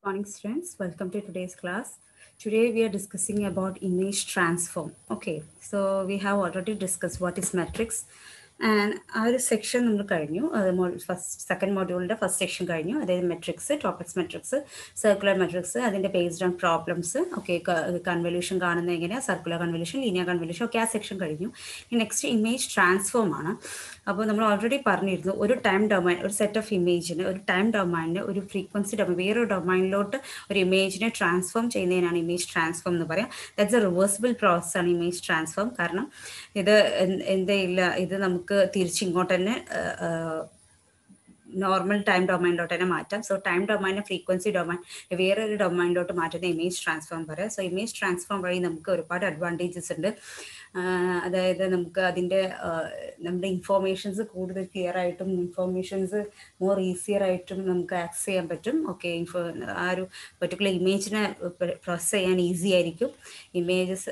Morning students, welcome to today's class. Today we are discussing about image transform. Okay, so we have already discussed what is matrix and our section first second module first section matrix, topics matrix, circular matrix, based on problems, okay, convolution, circular convolution, linear convolution, okay, section next image transform അപ്പോൾ നമ്മൾ already പറഞ്ഞിരുന്നു ഒരു time domain ഒരു set of ഇമേജിന് ഒരു time ഡൊമൈനിന് ഒരു frequency domain വേറൊരു ഡൊമൈനിലോട്ട് ഒരു ഇമേജിനെ transform ചെയ്യുന്നതിനാണ് ഇമേജ് ട്രാൻസ്ഫോം എന്ന് പറയാം. ദാറ്റ്സ് എ റിവേഴ്സിബിൾ പ്രോസസ് ആണ് ഇമേജ് ട്രാൻസ്ഫോം. കാരണം ഇത് ഇത് നമുക്ക് തിരിച്ചിങ്ങോട്ട് തന്നെ നോർമൽ ടൈം ഡൊമൈനിലോട്ട് തന്നെ മാറ്റാം. സോ ടൈം ഡൊമൈനെ ഫ്രീക്വൻസി ഡൊമൈൻ വേറൊരു ഡൊമൈനിലോട്ട് മാറ്റുന്ന ഇമേജ് ട്രാൻസ്ഫോം പറയാം. സോ ഇമേജ് ട്രാൻസ്ഫോം വഴി നമുക്ക് ഒരുപാട് അഡ്വാൻറ്റേജസ് ഉണ്ട്. അതായത് നമുക്ക് അതിൻ്റെ നമ്മുടെ ഇൻഫോർമേഷൻസ് കൂടുതൽ ക്ലിയർ ആയിട്ടും ഇൻഫോർമേഷൻസ് മോർ ഈസിയർ ആയിട്ടും നമുക്ക് ആക്സസ് ചെയ്യാൻ പറ്റും. ഓക്കെ, ആ ഒരു പെർട്ടിക്കുലർ ഇമേജിനെ പ്രോസസ് ചെയ്യാൻ ഈസി ആയിരിക്കും. ഇമേജസ്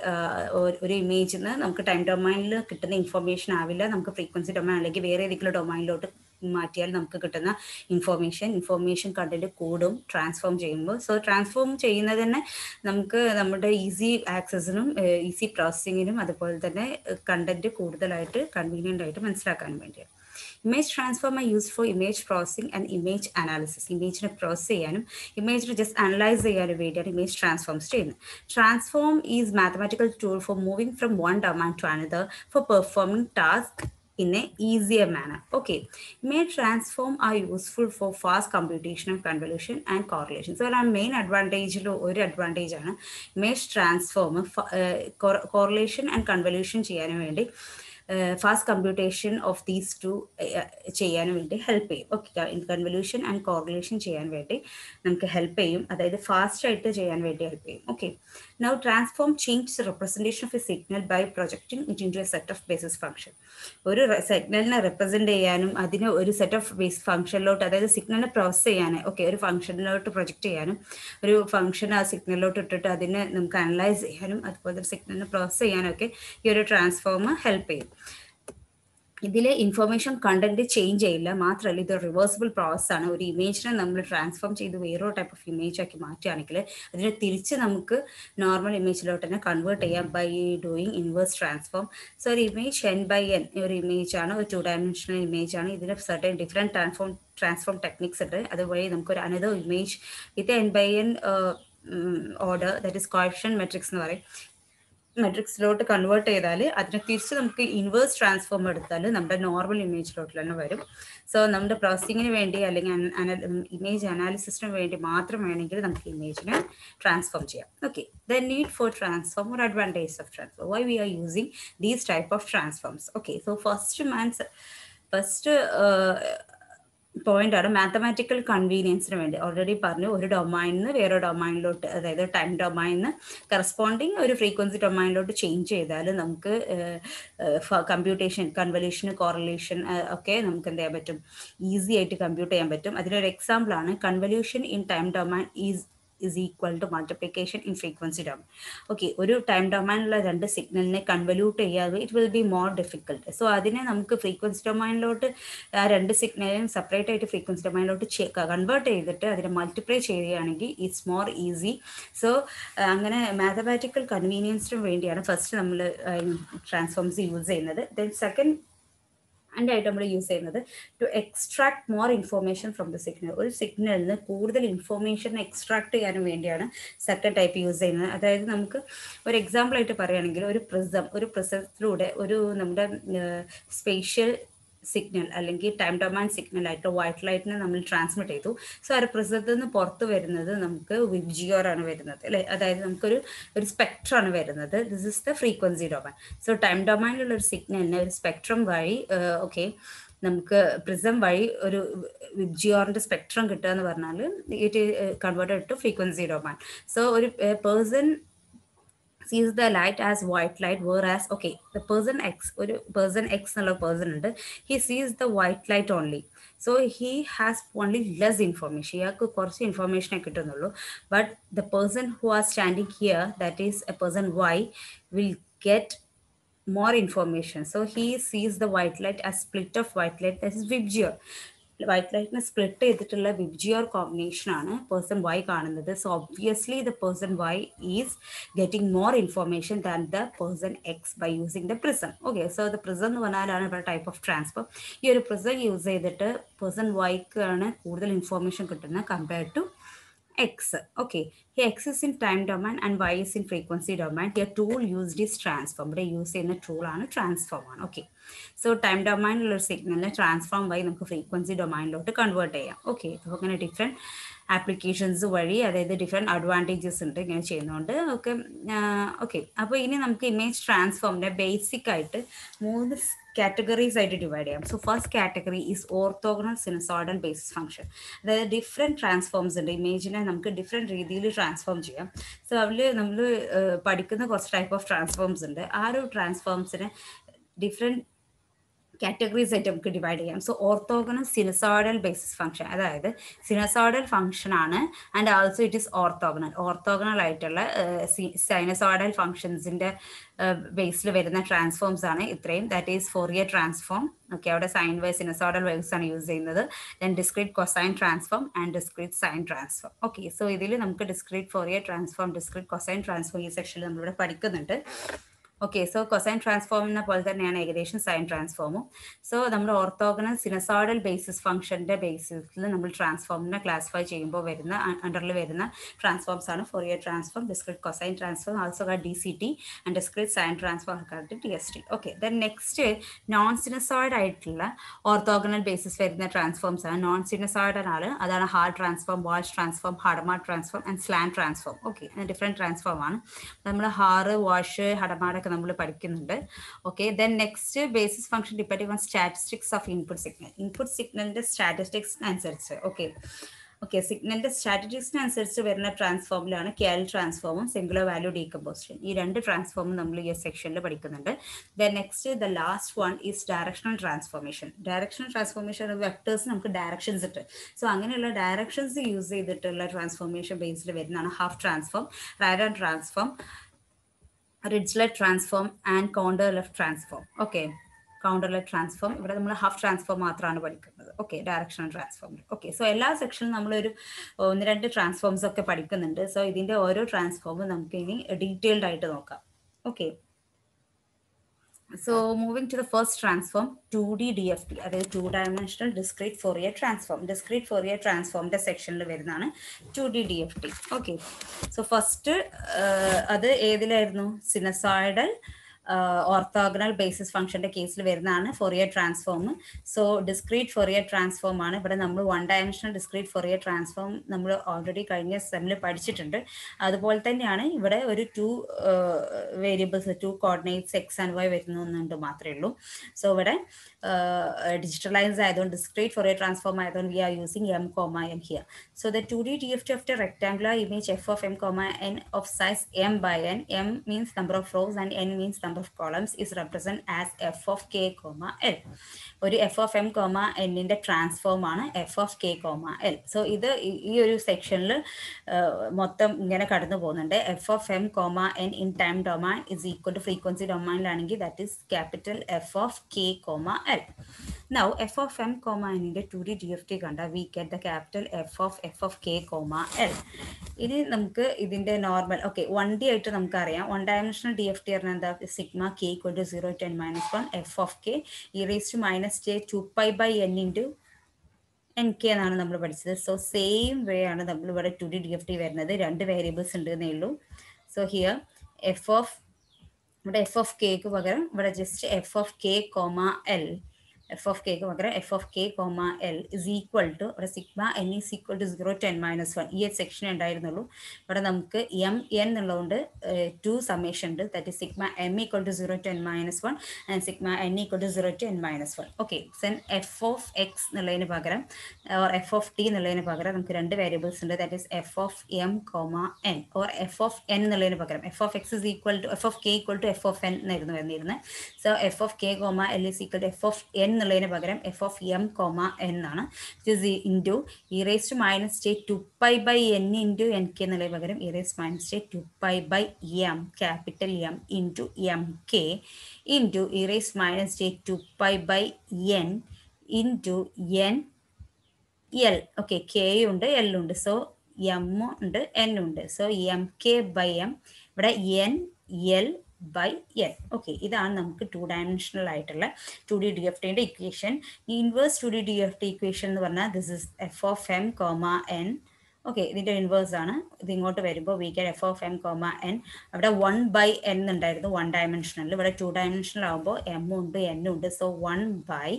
ഒരു ഇമേജിൽ നിന്ന് നമുക്ക് ടൈം ഡൊമൈനിൽ കിട്ടുന്ന ഇൻഫോർമേഷൻ ആവില്ല, നമുക്ക് ഫ്രീക്വൻസി ഡൊമൈൻ അല്ലെങ്കിൽ വേറെ ഏതെങ്കിലും ഡൊമൈനിലോട്ട് മാറ്റിയാൽ നമുക്ക് കിട്ടുന്ന ഇൻഫോർമേഷൻ കണ്ടന്റ് കൂടും ട്രാൻസ്ഫോം ചെയ്യുമ്പോൾ. സോ ട്രാൻസ്ഫോം ചെയ്യുന്നത് തന്നെ നമുക്ക് നമ്മുടെ ഈസി ആക്സസിനും ഈസി പ്രോസസ്സിങ്ങിനും അതുപോലെ തന്നെ കണ്ടന്റ് കൂടുതലായിട്ട് കൺവീനിയൻ്റ് ആയിട്ട് മനസ്സിലാക്കാനും വേണ്ടിയാണ്. Image transform are used for image processing and image analysis. ഇമേജിനെ പ്രോസസ് ചെയ്യാനും ഇമേജിനെ ജസ്റ്റ് അനലൈസ് ചെയ്യാനും വേണ്ടിയാണ് ഇമേജ് ട്രാൻസ്ഫോംസ് ചെയ്യുന്നത്. Transform is mathematical tool for moving from one domain to another for performing task in an easier manner. Okay, image transform are useful for fast computation, convolution and correlation. So our main advantage ആണ് image transform correlation and convolution ചെയ്യാൻ വേണ്ടി fast computation of these two ചെയ്യാൻ വേണ്ടി help ചെയ്യും. Okay, convolution and correlation ചെയ്യാൻ വേണ്ടി നമുക്ക് help ചെയ്യും, അതായത് ഫാസ്റ്റ് ആയിട്ട് ചെയ്യാൻ വേണ്ടി ഹെൽപ്പ് ചെയ്യും. Okay, now transform change representation of a signal by projecting it into a set of basis function. ഒരു സിഗ്നലിനെ റെപ്രസെൻറ്റ് ചെയ്യാനും അതിന് ഒരു സെറ്റ് ഓഫ് ബേസ് ഫംഗ്ഷനിലോട്ട്, അതായത് സിഗ്നലിനെ പ്രോസസ് ചെയ്യാൻ ഒരു ഫംഗ്ഷനിലോട്ട് പ്രൊജക്റ്റ് ചെയ്യാനും ഒരു ഫംഗ്ഷൻ ആ സിഗ്നലിലോട്ട് ഇട്ടിട്ട് അതിനെ നമുക്ക് അനലൈസ് ചെയ്യാനും അതുപോലെ സിഗ്നലിനെ പ്രോസസ് ചെയ്യാനൊക്കെ ഈ ഒരു ട്രാൻസ്ഫോം ഹെൽപ്പ് ചെയ്യും. ഇതിൽ ഇൻഫർമേഷൻ കണ്ടന്റ് ചേഞ്ച് ചെയ്യില്ല, മാത്രമല്ല ഇത് റിവേഴ്സിബിൾ പ്രോസസ് ആണ്. ഒരു ഇമേജിനെ നമ്മൾ ട്രാൻസ്ഫോം ചെയ്ത് വേറൊരു ടൈപ്പ് ഓഫ് ഇമേജ് ആക്കി മാറ്റുകയാണെങ്കിൽ അതിനെ തിരിച്ച് നമുക്ക് നോർമൽ ഇമേജിലോട്ട് തന്നെ കൺവേർട്ട് ചെയ്യാം by doing inverse transform. So ഒരു ഇമേജ് n/n ഒരു ഇമേജ് ആണ്, ഒരു 2-dimensional ഇമേജ് ആണ്. ഇതിന് സർട്ടൻ ഡിഫറെൻറ്റ് ട്രാൻസ്ഫോം ടെക്നിക്സ് ഉണ്ട്. അതുവഴി നമുക്കൊരു another image with n/n order, that is coefficient matrix എന്ന് പറയും, മെട്രിക്സിലോട്ട് കൺവേർട്ട് ചെയ്താൽ അതിനെ തിരിച്ച് നമുക്ക് ഇൻവേഴ്സ് ട്രാൻസ്ഫോം എടുത്താൽ നമ്മുടെ നോർമൽ ഇമേജിലോട്ട് തന്നെ വരും. സോ നമ്മുടെ പ്രോസസ്സിങ്ങിന് വേണ്ടി അല്ലെങ്കിൽ ഇമേജ് അനാലിസിസിന് വേണ്ടി മാത്രം വേണമെങ്കിൽ നമുക്ക് ഇമേജിനെ ട്രാൻസ്ഫോം ചെയ്യാം. Okay, the need for transform or advantage of transform, why we are using these type of transforms. Okay, so first point ആണ് മാത്തമാറ്റിക്കൽ കൺവീനിയൻസിന് വേണ്ടി. ഓൾറെഡി പറഞ്ഞു, ഒരു ഡൊമൈനിൽ നിന്ന് വേറെ ഡൊമൈനിലോട്ട്, അതായത് ടൈം ഡൊമൈനിൽ കറസ്പോണ്ടിങ് ഒരു ഫ്രീക്വൻസി ഡൊമൈനിലോട്ട് ചേഞ്ച് ചെയ്താൽ നമുക്ക് കമ്പ്യൂട്ടേഷൻ, കൺവല്യൂഷൻ, കോറിലേഷൻ ഒക്കെ നമുക്ക് എന്ത് ചെയ്യാൻ പറ്റും, ഈസി ആയിട്ട് കമ്പ്യൂട്ട് ചെയ്യാൻ പറ്റും. അതിനൊരു എക്സാമ്പിൾ ആണ് convolution in time domain is equal to multiplication in frequency domain. Okay, ഒരു ടൈം ഡൊമൈനിലുള്ള രണ്ട് സിഗ്നലിനെ കൺവല്യൂട്ട് ചെയ്യാതെ it will be more difficult. So അതിനെ നമുക്ക് ഫ്രീക്വൻസി ഡൊമൈനിലോട്ട് ആ രണ്ട് സിഗ്നലിനും സെപ്പറേറ്റ് ആയിട്ട് ഫ്രീക്വൻസി ഡൊമൈനിലോട്ട് കൺവേർട്ട് ചെയ്തിട്ട് അതിനെ മൾട്ടിപ്ലൈ ചെയ്യുകയാണെങ്കിൽ ഇറ്റ്സ് മോർ ഈസി. സോ അങ്ങനെ മാത്തമാറ്റിക്കൽ കൺവീനിയൻസിന് വേണ്ടിയാണ് ഫസ്റ്റ് നമ്മൾ ട്രാൻസ്ഫോംസ് യൂസ് ചെയ്യുന്നത്. ദെൻ സെക്കൻഡ് ആയിട്ട് നമ്മൾ യൂസ് ചെയ്യുന്നത് to extract more information from the signal. ഒരു സിഗ്നലിൽ നിന്ന് കൂടുതൽ ഇൻഫോർമേഷൻ എക്സ്ട്രാക്ട് ചെയ്യാനും വേണ്ടിയാണ് സെക്കൻഡ് ടൈപ്പ് യൂസ് ചെയ്യുന്നത്. അതായത് നമുക്ക് ഒരു എക്സാമ്പിൾ ആയിട്ട് പറയുകയാണെങ്കിൽ ഒരു പ്രിസത്തിലൂടെ ഒരു നമ്മുടെ സ്പേഷ്യൽ സിഗ്നൽ അല്ലെങ്കിൽ ടൈം ഡൊമൈൻ സിഗ്നൽ ആയിട്ട് വൈറ്റ് ലൈറ്റിനെ നമ്മൾ ട്രാൻസ്മിറ്റ് ചെയ്തു. സോ ആ പ്രസത്തിൽ നിന്ന് പുറത്ത് വരുന്നത് നമുക്ക് വിബ്ജിയോർ ആണ് വരുന്നത്, അല്ലേ? അതായത് നമുക്കൊരു സ്പെക്ട്രം ആണ് വരുന്നത്. This is the frequency domain. So time ഡൊമൈനിലുള്ള ഒരു സിഗ്നലിനെ ഒരു സ്പെക്ട്രം വഴി ഓക്കെ നമുക്ക് പ്രിസം വഴി ഒരു വിബ്ജിയോറിൻ്റെ സ്പെക്ട്രം കിട്ടുക എന്ന് പറഞ്ഞാൽ it converted to frequency domain. So ഒരു person sees the light as white light, whereas okay, the person X എന്നുള്ള person ഉണ്ട്, he sees the white light only. So he has only less information, ഇയാൾക്ക് കുറച്ച് ഇൻഫോർമേഷനെ കിട്ടുന്നുള്ളൂ. But the person who are standing here, that is a person Y, will get more information. So he sees the white light as split of white light, that is VIBGYOR. White ലൈറ്റിനെ split ചെയ്തിട്ടുള്ള VIBGYOR combination ആണ് person Y കാണുന്നത്. So obviously the person Y is getting more information than the person X by using the prism. Okay, so the prism എന്ന് പറഞ്ഞാലാണ് ഇവിടെ type of transfer. ഈ ഒരു prism use ചെയ്തിട്ട് person വൈക്ക് ആണ് കൂടുതൽ ഇൻഫോർമേഷൻ കിട്ടുന്നത് compared to X. Okay, here X is in time domain and Y is in frequency domain. Here tool used is transform. But use in a tool on a transform on. Okay, so time domain signal transform by the frequency domain to convert. Okay, so we're going to different applications vary അതായത് different advantages ഉണ്ട് ഇങ്ങനെ ചെയ്യുന്നതുകൊണ്ട്. Okay okay അപ്പോൾ ഇനി നമുക്ക് image ട്രാൻസ്ഫോമിൻ്റെ basic ആയിട്ട് 3 categories ആയിട്ട് divide ചെയ്യാം. So first category is orthogonal sinusoidal basis function. അതായത് ഡിഫറെൻറ്റ് ട്രാൻസ്ഫോംസ് ഉണ്ട്, ഇമേജിനെ നമുക്ക് ഡിഫറെൻറ്റ് രീതിയിൽ ട്രാൻസ്ഫോം ചെയ്യാം. സോ അതിൽ നമ്മൾ പഠിക്കുന്ന കുറച്ച് ടൈപ്പ് ഓഫ് ട്രാൻസ്ഫോംസ് ഉണ്ട്. ആ ഒരു ട്രാൻസ്ഫോംസിനെ ഡിഫറെൻറ്റ് കാറ്റഗറീസ് ആയിട്ട് നമുക്ക് ഡിവൈഡ് ചെയ്യാം. So orthogonal sinusoidal basis function, അതായത് സിനുസോയ്ഡൽ ഫംഗ്ഷൻ ആണ് and also it is orthogonal ആയിട്ടുള്ള സൈനസോയ്ഡൽ ഫംഗ്ഷൻസിൻ്റെ ബേസിൽ വരുന്ന ട്രാൻസ്ഫോംസ് ആണ് ഇത്രയും. That is Fourier transform. Okay, അവിടെ സൈൻ വൈസ് സിനുസോയ്ഡൽ വേവ്സ് ആണ് യൂസ് ചെയ്യുന്നത്. Then discrete cosine transform and discrete sine transform. Okay, so ഇതിൽ നമുക്ക് discrete Fourier transform, discrete cosine transform ഈ സെക്ഷനിൽ നമ്മളിവിടെ പഠിക്കുന്നുണ്ട്. ഓക്കെ, സോ കൊസൈൻ ട്രാൻസ്ഫോമിനെ പോലെ തന്നെയാണ് ഏകദേശം സൈൻ ട്രാൻസ്ഫോമും. സോ നമ്മുടെ ഓർത്തോഗണൽ സിനുസോയ്ഡൽ ബേസിസ് ഫംഗ്ഷൻ്റെ ബേസിസിൽ നമ്മൾ ട്രാൻസ്ഫോമിനെ ക്ലാസിഫൈ ചെയ്യുമ്പോൾ വരുന്ന അണ്ടറിൽ വരുന്ന ട്രാൻസ്ഫോംസ് ആണ് Fourier transform, discrete cosine transform, also DCT and discrete sine transform DST. Okay, then next non sinusoid ആയിട്ടുള്ള ഓർത്തോഗണൽ ബേസിസ് വരുന്ന ട്രാൻസ്ഫോംസ് ആണ്. നോൺ സിനുസോയ്ഡൽ ആണ്, അതാണ് Haar transform, Walsh transform, Hadamard transform and slant transform. Okay, different transform ആണ്. നമ്മൾ Haar, Walsh, ഹഡമാർഡൊക്കെ നമ്മൾ പഠിക്കുന്നുണ്ട്. Okay, then next basis function depending on statistics of input signal. Input സിഗ്നലിൻ്റെ സ്റ്റാറ്റിസ്റ്റിക്സ് അനുസരിച്ച് സിഗ്നലിൻ്റെ സ്റ്റാറ്റിസ്റ്റിക്സിനനുസരിച്ച് വരുന്ന ട്രാൻസ്ഫോമിലാണ് KL ട്രാൻസ്ഫോമും സിംഗുലർ വാല്യൂ ഡീകമ്പോസിഷൻ. ഈ 2 ട്രാൻസ്ഫോമും നമ്മൾ ഈ സെക്ഷനിൽ പഠിക്കുന്നുണ്ട്. Then next the last one is directional transformation. Directional transformation vectors നമുക്ക് ഡയറക്ഷൻസ് ഉണ്ട്. സോ അങ്ങനെയുള്ള ഡയറക്ഷൻസ് യൂസ് ചെയ്തിട്ടുള്ള ട്രാൻസ്ഫോർമേഷൻ ബേസിൽ വരുന്നതാണ് Hough transform, Radon transform, ridgelet transform and contourlet transform. Okay, contourlet transform ഇവിടെ നമ്മൾ ഹാഫ് ട്രാൻസ്ഫോം മാത്രമാണ് പഠിക്കുന്നത്. ഓക്കെ, ഡയറക്ഷണൽ ട്രാൻസ്ഫോമിൽ. ഓക്കെ, സോ എല്ലാ സെക്ഷനിലും നമ്മളൊരു 1-2 ട്രാൻസ്ഫോംസ് ഒക്കെ പഠിക്കുന്നുണ്ട്. സോ ഇതിൻ്റെ ഓരോ ട്രാൻസ്ഫോമും നമുക്ക് ഇനി ഡീറ്റെയിൽഡ് ആയിട്ട് നോക്കാം. Okay, so moving to the first transform, 2D DFT, അതായത് 2-dimensional discrete Fourier transform. Discrete Fourier transformന്റെ സെക്ഷനിൽ വരുന്നതാണ് 2D DFT. Okay, so first അത് ഏതിലായിരുന്നു? സിനുസോയ്ഡൽ ഓർത്തോഗണൽ ബേസിസ് ഫംഗ്ഷന്റെ കേസിൽ വരുന്നതാണ് Fourier transform. So discrete Fourier transform ആണ്. ഇവിടെ നമ്മൾ 1-dimensional ഡിസ്ക്രീറ്റ് ഫോറിയർ ട്രാൻസ്ഫോം നമ്മൾ ഓൾറെഡി കഴിഞ്ഞ സെമ്മിൽ പഠിച്ചിട്ടുണ്ട്. അതുപോലെ തന്നെയാണ് ഇവിടെ ഒരു 2 variables, 2 coordinates X and Y വരുന്നുണ്ട് മാത്രമേ ഉള്ളൂ. സോ ഇവിടെ ഡിജിറ്റലൈസ്ഡ് ആയതുകൊണ്ട് ഡിസ്ക്രീറ്റ് ഫോറിയർ ട്രാൻസ്ഫോം ആയതുകൊണ്ട് we are using M, N here. So the 2D DFT of the rectangular image f of M, N of size M by N, M means number of rows and N means number of columns, is represented as f of k, L. ഒരു f of M, N transform ആണ് f of k, L. So ഇത് ഈ ഒരു സെക്ഷനിൽ മൊത്തം ഇങ്ങനെ കടന്നു പോകുന്നുണ്ട്. f of M, N in time domain is equal to frequency domainലാണെങ്കിൽ that is capital F of k, L. Now f of M, N 2D DFT കണ്ട we get the capital F of k, L. ഇനി നമുക്ക് ഇതിന്റെ normal 1D ആയിട്ട് നമുക്കറിയാം. 1-dimensional DFT പറഞ്ഞാൽ എന്താ? Sigma k equal to 0 to n-1 f of k e raised to minus j 2pi by n into nk എന്നാണ് നമ്മൾ പഠിച്ചത്. സോ സെയിം വേ ആണ് നമ്മൾ ഇവിടെ 2D DFT വരുന്നത്. 2 വേരിയബിൾസ് ഉണ്ട് എന്നേ ഉള്ളൂ. സോ ഹിയർ ഇവിടെ f of k ക്ക് പകരം ഇവിടെ just f of k, L, f of k ക്ക് പകരം f of k, L is equal to ഇവിടെ sigma n is equal to 0 to n-1 ഈ സെക്ഷൻ ഉണ്ടായിരുന്നുള്ളൂ. ഇവിടെ നമുക്ക് m n എന്നുള്ളതുകൊണ്ട് 2 സമ്മേഷൻ ഉണ്ട്. That is sigma m equal to 0 to n-1 and sigma n equal to 0 to n-1. Okay, then f of x എന്നുള്ളതിന് പകരം or f of t എന്നുള്ളതിന് പകരം നമുക്ക് 2 വേരിയബിൾസ് ഉണ്ട്. That is f of m, n or f of n എന്നുള്ളതിന് പകരം f of x is equal to f of k equal to f of n എന്നായിരുന്നു വന്നിരുന്നത്. So f of k, L is equal to f of n എന്നുള്ളതിന് പകരം f of m, n ആണ്. Into e raised to minus j 2pi by n into nk എന്നുള്ളതിന് പകരം e raised to minus j 2pi by m, capital M into mk into e raised to minus j 2pi by n into n L. Okay, K ഉണ്ട്, L ഉണ്ട്. So M ഉണ്ട്, N ഉണ്ട്. So M K by M, ഇവിടെ N L by N. Okay, ഇതാണ് നമുക്ക് 2 dimensional ആയിട്ടുള്ള 2D DFTന്റെ equation. ഈ ഇൻവേഴ്സ് 2D DFT ഇക്വേഷൻ എന്ന് പറഞ്ഞാൽ this is F of M comma N. Okay, ഇതിന്റെ ഇൻവേഴ്സ് ആണ്. ഇത് ഇങ്ങോട്ട് വരുമ്പോൾ we can F of M comma N. അവിടെ 1 ബൈ എൻ ഉണ്ടായിരുന്നു 1 ഡയമെൻഷണൽ. ഇവിടെ 2 ഡയമെൻഷണൽ ആകുമ്പോൾ എം ഉണ്ട്, എൻ ഉണ്ട്. So 1 by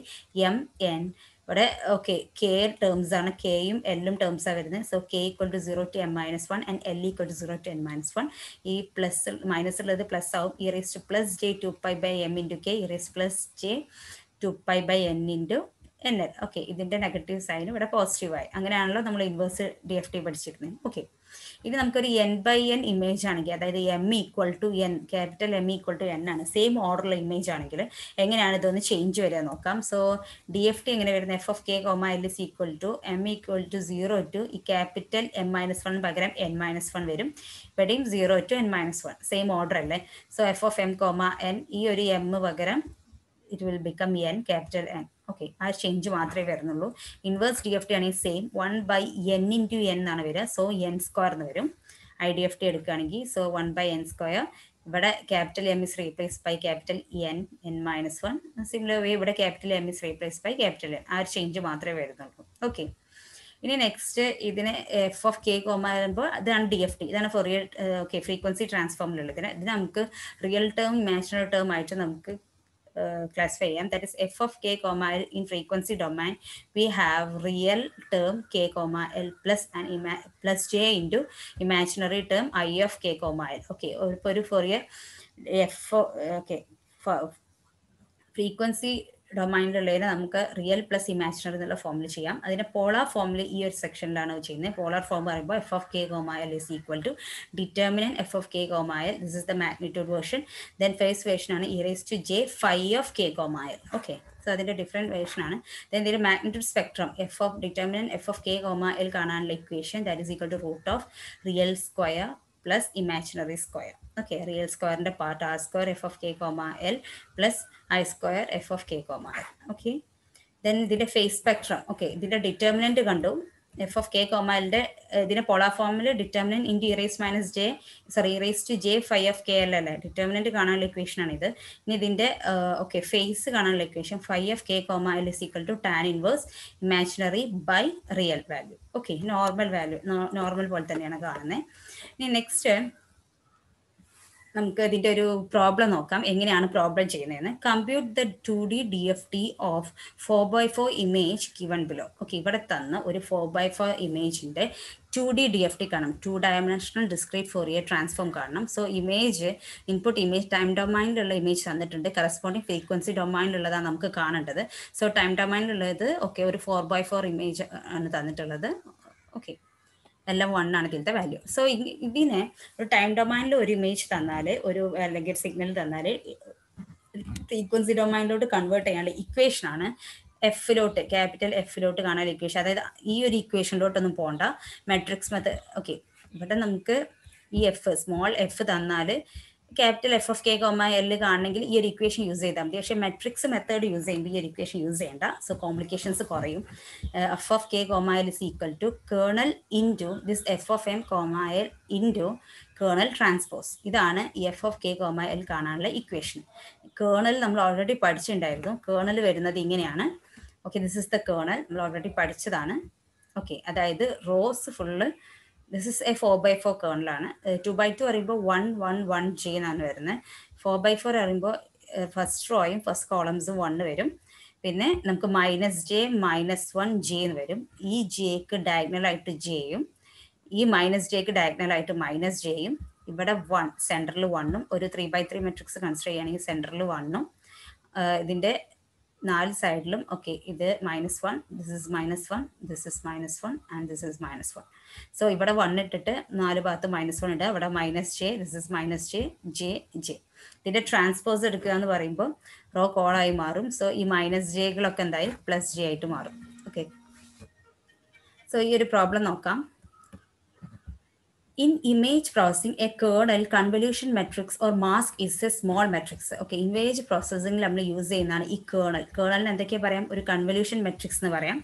M N. ഇവിടെ ഓക്കെ, കെ ടേംസ് ആണ്, കെയും എല്ലും ടേംസാണ് വരുന്നത്. So K equal to 0 to m minus 1 and L equal to 0 to n minus 1. ഈ പ്ലസ് മൈനസ് ഉള്ളത് പ്ലസ് ആവും. E raise to plus J 2π by M into K, E raise plus J 2π by N into N L. Okay, ഇതിൻ്റെ negative sine ഇവിടെ പോസിറ്റീവായി. അങ്ങനെയാണല്ലോ നമ്മൾ inverse DFT പഠിച്ചിരുന്നത്. Okay, ഇനി നമുക്കൊരു എൻ ബൈ എൻ ഇമേജ് ആണെങ്കിൽ, അതായത് M equal to N, capital M equal to N ആണ്, സെയിം ഓർഡറുള്ള ഇമേജ് ആണെങ്കിൽ എങ്ങനെയാണ് ഇതൊന്ന് ചേഞ്ച് വരിക നോക്കാം. സോ DFT എങ്ങനെ വരുന്നത്? F of K comma L is equal to M equal to 0 to ഈ ക്യാപിറ്റൽ എം മൈനസ് 1 പകരം എൻ മൈനസ് 1 വരും. ഇവിടെയും 0 to N minus 1, same order അല്ലേ. So F of M comma N, ഈ ഒരു എം പകരം it will become N, capital N. Okay, ആ change മാത്രമേ വരുന്നുള്ളൂ. ഇൻവേഴ്സ് DFT ആണെങ്കിൽ same 1 by N into N എന്നാണ് വരിക. സോ എൻ സ്ക്വയർ എന്ന് വരും. IDFT എടുക്കുകയാണെങ്കിൽ സോ 1 ബൈ എൻ സ്ക്വയർ. ഇവിടെ capital M is replace by capital N, N minus 1. Similar way ഇവിടെ capital M is replace by capital N. ആ ഒരു change മാത്രമേ വരുന്നുള്ളൂ. ഓക്കെ, ഇനി നെക്സ്റ്റ് ഇതിന് എഫ് ഓഫ് കെ കോമ വരുമ്പോൾ ഇതാണ് DFT, ഇതാണ് ഫോറിയർ ഓക്കെ ഫ്രീക്വൻസി ട്രാൻസ്ഫോമിലുള്ളത്. ഇത് നമുക്ക് റിയൽ ടേം ഇമാജിനറി ടേം ആയിട്ട് നമുക്ക് classify ചെയ്യാം. That is f of k comma l in frequency domain we have real term k comma l plus and plus j into imaginary term I of k comma l. Okay, ഒരു Fourier f okay frequency ഡൊമൈനിലുള്ളതിനെ നമുക്ക് real plus imaginary എന്നുള്ള ഫോമിൽ ചെയ്യാം. അതിന്റെ polar ഫോമിൽ ഈ ഒരു സെക്ഷനിലാണ് ചെയ്യുന്നത്. പോളാർ ഫോം പറയുമ്പോൾ F of K comma L is equal to determinant F of K comma L, this is the magnitude version. Then phase version ആണ് E raise to J phi of K comma L. Okay, so അതിന്റെ different version ആണ്. Then ഇതിന്റെ magnitude spectrum F of determinant F of K comma L കാണാനുള്ള equation that is equal to root of real square plus imaginary square. Okay, real square in the part r square f of k comma l plus I square f of k comma l. Okay, then the phase spectrum. Okay, the determinant kandu f of k comma l the polar formula determinant into e raised minus j, sorry, e raised to j phi of k l alla determinant kananalla equation ആണ് ഇത്. ഇനി ഇതിന്റെ okay phase കാണാനുള്ള equation phi of k comma l is equal to tan inverse imaginary by real value. Okay, normal value, normal പോലെ തന്നെയാണ് കാണുന്നത്. ഇനി next നമുക്ക് ഇതിൻ്റെ ഒരു പ്രോബ്ലം നോക്കാം, എങ്ങനെയാണ് പ്രോബ്ലം ചെയ്യുന്നതെന്ന്. Compute the 2D DFT of 4x4 image given below. Okay, ഇവിടെ തന്ന ഒരു 4x4 ഇമേജിൻ്റെ 2D DFT കാണണം, 2 ഡയമെൻഷണൽ ഡിസ്ക്രീറ്റ് ഫോറിയർ ട്രാൻസ്ഫോം കാണണം. So image input image time ഡൊമൈനിലുള്ള ഇമേജ് തന്നിട്ടുണ്ട്, കറസ്പോണ്ടിങ് ഫ്രീക്വൻസി ഡൊമൈനിലുള്ളതാണ് നമുക്ക് കാണേണ്ടത്. സോ ടൈം ഡൊമൈനിലുള്ളത് ഓക്കെ ഒരു 4x4 ഇമേജ് ആണ് തന്നിട്ടുള്ളത്. ഓക്കെ, എല്ലാം 1 ആണ് ഇതിലത്തെ വാല്യൂ. സോ ഇതിനെ ഒരു ടൈം ഡൊമൈനിൽ ഒരു ഇമേജ് തന്നാൽ, ഒരു അല്ലെങ്കിൽ സിഗ്നൽ തന്നാൽ ഫ്രീക്വൻസി ഡൊമൈനിലോട്ട് കൺവേർട്ട് ചെയ്യാനുള്ള ഇക്വേഷൻ ആണ് എഫിലോട്ട്, ക്യാപിറ്റൽ എഫിലോട്ട് കാണാൻ ഇക്വേഷൻ. അതായത് ഈ ഒരു ഇക്വേഷനിലോട്ടൊന്നും പോകണ്ട, മെട്രിക്സ് മെത്തേഡ്. ഓക്കെ, ഇവിടെ നമുക്ക് ഈ എഫ് സ്മോൾ എഫ് തന്നാൽ capital F of K comma L കാണണമെങ്കിൽ ഈ ഒരു ഇക്വേഷൻ യൂസ് ചെയ്താൽ മതി. പക്ഷേ മെട്രിക്സ് മെത്തേഡ് യൂസ് ചെയ്യുമ്പോൾ ഈ ഒരു ഇക്വേഷൻ യൂസ് ചെയ്യേണ്ട. സോ കോംപ്ലിക്കേഷൻസ് കുറയും. F of K comma L is equal to kernel into this F of M comma L into kernel transpose. ഇതാണ് ഈ F of K comma L കാണാനുള്ള equation. Kernel നമ്മൾ already പഠിച്ചിട്ടുണ്ടായിരുന്നു. Kernel വരുന്നത് ഇങ്ങനെയാണ്. Okay, this is the kernel, നമ്മൾ already പഠിച്ചതാണ്. Okay, അതായത് rows full this is a 4x4 കേർണലാണ്. 2x2 പറയുമ്പോൾ 1 1 1 ജെ എന്നാണ് വരുന്നത്. 4x4 പറയുമ്പോൾ ഫസ്റ്റ് റോയും ഫസ്റ്റ് കോളംസും 1 വരും. പിന്നെ നമുക്ക് -j-1 ജെ എന്ന് വരും. ഈ ജെക്ക് ഡയഗണലായിട്ട് ജെയും ഈ -jക്ക് ഡയഗണലായിട്ട് -jയും ഇവിടെ 1 സെൻറ്ററിൽ 1ഉം ഒരു 3x3 മെട്രിക്സ് കൺസിഡർ ചെയ്യുകയാണെങ്കിൽ സെൻറ്ററിൽ 1ഉം ഇതിൻ്റെ 4 സൈഡിലും ഓക്കെ ഇത് -1, this is -1, this is -1 and this is -1. So ഇവിടെ 1 ഇട്ടിട്ട് 4 ഭാഗത്ത് -1 ഇടുക, ഇവിടെ -j, this is -j, j, j. ഇതിൻ്റെ ട്രാൻസ്പോസ് എടുക്കുക എന്ന് പറയുമ്പോൾ റോ കോളായി മാറും. സോ ഈ -jകളൊക്കെ എന്തായി +j ആയിട്ട് മാറും. ഓക്കെ, സോ ഈ ഒരു പ്രോബ്ലം നോക്കാം. In image processing, a kernel, convolution matrix or mask is a small matrix. Okay, image processing നമ്മൾ യൂസ് ചെയ്യുന്നതാണ് ഈ കേർണൽ. കേർണലിന് എന്തൊക്കെയാ പറയാം? ഒരു കൺവല്യൂഷൻ മെട്രിക്സ് എന്ന് പറയാം,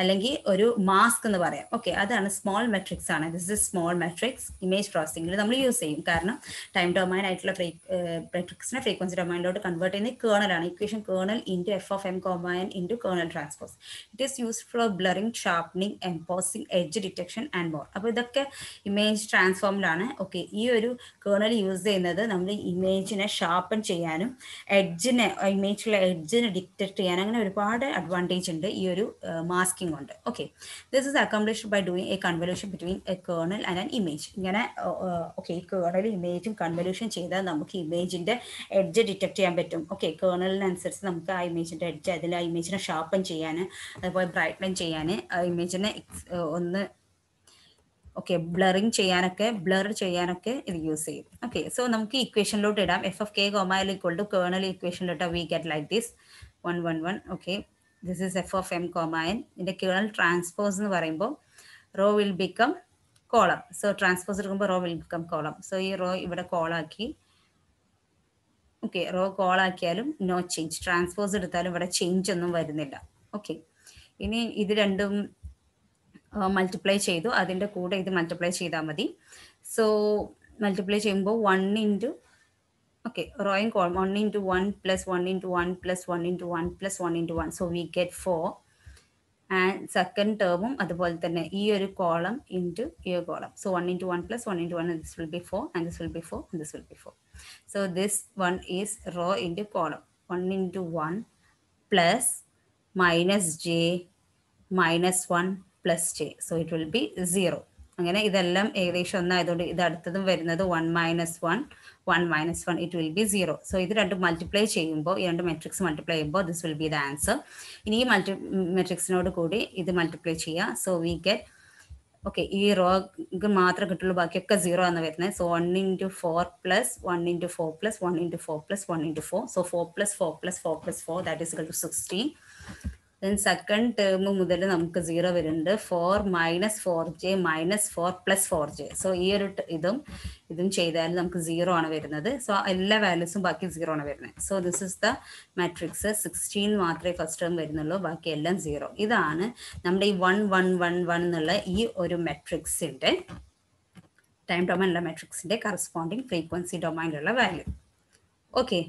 അല്ലെങ്കിൽ ഒരു മാസ്ക് എന്ന് പറയാം. ഓക്കെ, അതാണ് സ്മോൾ മെട്രിക്സ് ആണ്. This is small matrix image പ്രോസസ്സിംഗിൽ നമ്മൾ യൂസ് ചെയ്യും. കാരണം ടൈം ഡൊമൈൻ ആയിട്ടുള്ള മെട്രിക്സിനെ ഫ്രീക്വൻസി ഡൊമൈനിലോട്ട് കൺവേർട്ട് ചെയ്യുന്ന കേർണലാണ്. Equation kernel into F of M comma N into kernel transpose. It is used for blurring, sharpening, embossing, edge detection and more. അപ്പോൾ ഇതൊക്കെ ഇമേജ് ട്രാൻസ്ഫോമിലാണ്. ഓക്കെ, ഈ ഒരു കേർണൽ യൂസ് ചെയ്യുന്നത് നമ്മൾ ഇമേജിനെ ഷാർപ്പൺ ചെയ്യാനും എഡ്ജിനെ, ഇമേജിലുള്ള എഡ്ജിനെ ഡിറ്റക്ട് ചെയ്യാനും, അങ്ങനെ ഒരുപാട് അഡ്വാൻറ്റേജ് ഉണ്ട് ഈ ഒരു മാസ്കിംഗ് കൊണ്ട്. Okay, this is accomplished by doing a convolution between a kernel and an image. ഇങ്ങനെ ഓക്കെ, ഈ കേർണൽ ഇമേജും കൺവല്യൂഷൻ ചെയ്താൽ നമുക്ക് ഇമേജിൻ്റെ എഡ്ജ് ഡിറ്റക്ട് ചെയ്യാൻ പറ്റും. ഓക്കെ, കേർണലിനനുസരിച്ച് നമുക്ക് ആ ഇമേജിൻ്റെ എഡ്ജ്, അതിൽ ആ ഇമേജിനെ ഷാർപ്പൺ ചെയ്യാൻ, അതുപോലെ ബ്രൈറ്റ്ലൈൻ ചെയ്യാൻ, ആ ഇമേജിനെ ഒന്ന് ഓക്കെ ബ്ലറിങ് ചെയ്യാനൊക്കെ, ബ്ലർ ചെയ്യാനൊക്കെ ഇത് യൂസ് ചെയ്യും. ഓക്കെ, സോ നമുക്ക് ഇക്വേഷനിലോട്ട് ഇടാം. F of K comma L equal to kernel ഇക്വേഷനിലോട്ട് we get like this 1 1 1. Okay, this is F of M comma N. ഇതിൻ്റെ കേർണൽ ട്രാൻസ്പോസ് എന്ന് പറയുമ്പോൾ row will become column. So transpose എടുക്കുമ്പോൾ row will become column. So ഈ row ഇവിടെ കോളാക്കി. Okay, row കോളാക്കിയാലും no change. Transpose എടുത്താലും ഇവിടെ ചേഞ്ച് ഒന്നും വരുന്നില്ല. ഓക്കെ, ഇനി ഇത് രണ്ടും മൾട്ടിപ്ലൈ ചെയ്തു, അതിൻ്റെ കൂടെ ഇത് മൾട്ടിപ്ലൈ ചെയ്താൽ മതി. സോ മൾട്ടിപ്ലൈ ചെയ്യുമ്പോൾ 1 ഇൻറ്റു ഓക്കെ റോയും column 1 into 1 plus 1 into 1 plus 1 into 1 plus 1 into 1. So we get 4. And second ടേമും അതുപോലെ തന്നെ ഈ ഒരു കോളം ഇൻറ്റു ഈ ഒരു column. So 1 into 1 plus 1 into 1, this will be 4 and this will be 4 and this will be 4. So this one is row into column. 1 into 1 plus minus J minus 1 plus J. So it will B 0. അങ്ങനെ ഇതെല്ലാം ഏകദേശം ഒന്നായതുകൊണ്ട് ഇത് അടുത്തതും വരുന്നത് 1 minus 1 1 minus 1, it will B 0. So ഇത് രണ്ടും multiply ചെയ്യുമ്പോൾ, ഈ രണ്ട് മെട്രിക്സ് മൾട്ടിപ്ലൈ ചെയ്യുമ്പോൾ this will B the answer. ഇനി ഈ മെട്രിക്സിനോട് കൂടി ഇത് മൾട്ടിപ്ലൈ ചെയ്യുക. സോ വി ഗെറ്റ് ഓക്കെ, ഈ റോക്ക് മാത്രമേ കിട്ടുള്ളൂ, ബാക്കിയൊക്കെ 0 ആണ് വരുന്നത്. So 1 into 4 plus 1 into 4 plus 1 into 4 plus 1 into 4. So 4 plus 4 plus 4 plus 4 that is equal to 16. Then second term മുതൽ നമുക്ക് 0 വരുന്നുണ്ട്. 4 minus 4j minus 4 plus 4j. So ഈ ഒരു ഇതും ചെയ്താൽ നമുക്ക് 0 ആണ് വരുന്നത്. സോ എല്ലാ വാല്യൂസും ബാക്കി 0 ആണ് വരുന്നത്. So this is the matrix. 16 മാത്രമേ ഫസ്റ്റ് ടേം വരുന്നുള്ളൂ, ബാക്കി എല്ലാം 0. ഇതാണ് നമ്മുടെ ഈ 1 1 1 1 എന്നുള്ള ഈ ഒരു മെട്രിക്സിൻ്റെ, ടൈം ഡൊമൈനുള്ള മെട്രിക്സിൻ്റെ കറസ്പോണ്ടിങ് ഫ്രീക്വൻസി ഡൊമൈനിലുള്ള വാല്യൂ. ഓക്കെ,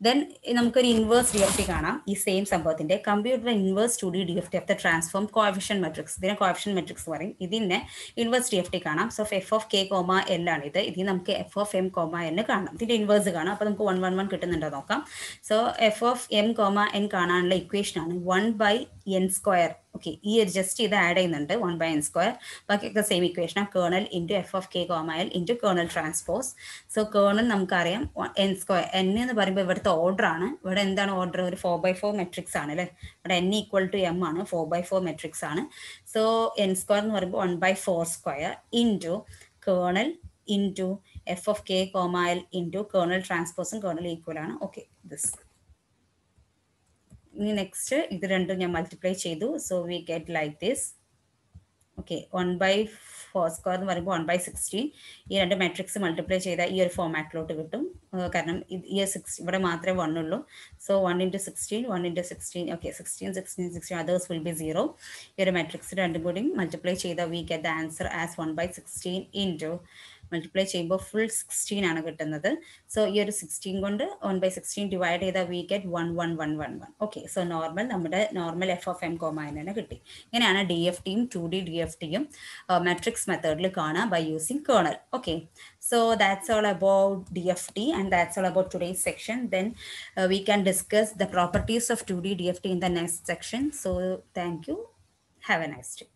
ദെൻ നമുക്കൊരു ഇൻവേഴ്സ് DFT കാണാം. ഈ സെയിം സംഭവത്തിൻ്റെ computer inverse 2D DFT of the transform coefficient matrix. ഇതിനെ കോഎഫിഷ്യൻ മെട്രിക്സ് പറയും. ഇതിനെ ഇൻവേഴ്സ് DFT കാണാം. So F of K comma L ആണ് ഇത്. ഇതിൽ നമുക്ക് F of M comma N കാണാം. ഇതിൻ്റെ ഇൻവേഴ്സ് കാണാം. അപ്പോൾ നമുക്ക് 1 1 1 കിട്ടുന്നുണ്ടോ നോക്കാം. So F of M comma N കാണാനുള്ള ഇക്വേഷനാണ് 1/n². ഓക്കെ, ഈ ഒരു ജസ്റ്റ് ഇത് ആഡ് ചെയ്യുന്നുണ്ട് 1/n². ബാക്കിയൊക്കെ സെയിം ഇക്വേഷനാണ്. Kernel into F of K comma L into kernel transpose. So kernel നമുക്കറിയാം n². n എന്ന് പറയുമ്പോൾ ഇവിടുത്തെ ഓർഡർ ആണ്. ഇവിടെ എന്താണ് ഓർഡർ? ഒരു 4/4 മെട്രിക്സ് ആണ് അല്ലേ. ഇവിടെ n ഈക്വൽ ടു m ആണ്, 4/4 മെട്രിക്സ് ആണ്. സോ n² എന്ന് പറയുമ്പോൾ 1/4² into kernel into F of K comma L into kernel ട്രാൻസ്പോസും കേർണൽ ഈക്വൽ ആണ്. Okay, this. ഇനി നെക്സ്റ്റ് ഇത് രണ്ടും ഞാൻ മൾട്ടിപ്ലൈ ചെയ്തു. So we get like this. Okay, 1/4² എന്ന് പറയുമ്പോൾ 1/16. ഈ രണ്ട് മെട്രിക്സ് മൾട്ടിപ്ലൈ ചെയ്താൽ ഈ ഒരു ഫോമാറ്റിലോട്ട് കിട്ടും. കാരണം ഈ 6 ഇവിടെ മാത്രമേ 1 ഉള്ളൂ. So 1 into 16 1 into 16. Okay, 16 16 16 others will be 0. ഈ ഒരു മെട്രിക്സ് രണ്ടും കൂടി മൾട്ടിപ്ലൈ ചെയ്താൽ we get the answer as 1/16 into multiply ചെയ്യുമ്പോൾ ഫുൾ 16 ആണ് കിട്ടുന്നത്. സോ ഈ ഒരു 16 കൊണ്ട് 1/16 ഡിവൈഡ് ചെയ്താൽ വി ഗെറ്റ് 1 1 1 1 1. ഓക്കെ, സോ നമ്മുടെ normal F of M comma N തന്നെ കിട്ടി. ഇങ്ങനെയാണ് DFTയും 2D DFTയും മെട്രിക്സ് മെത്തേഡിൽ കാണുക by using kernel. Okay, so that's all about DFT and that's all about today's section. Then we can discuss the properties of 2D DFT in the next section. So thank you. Have a nice day.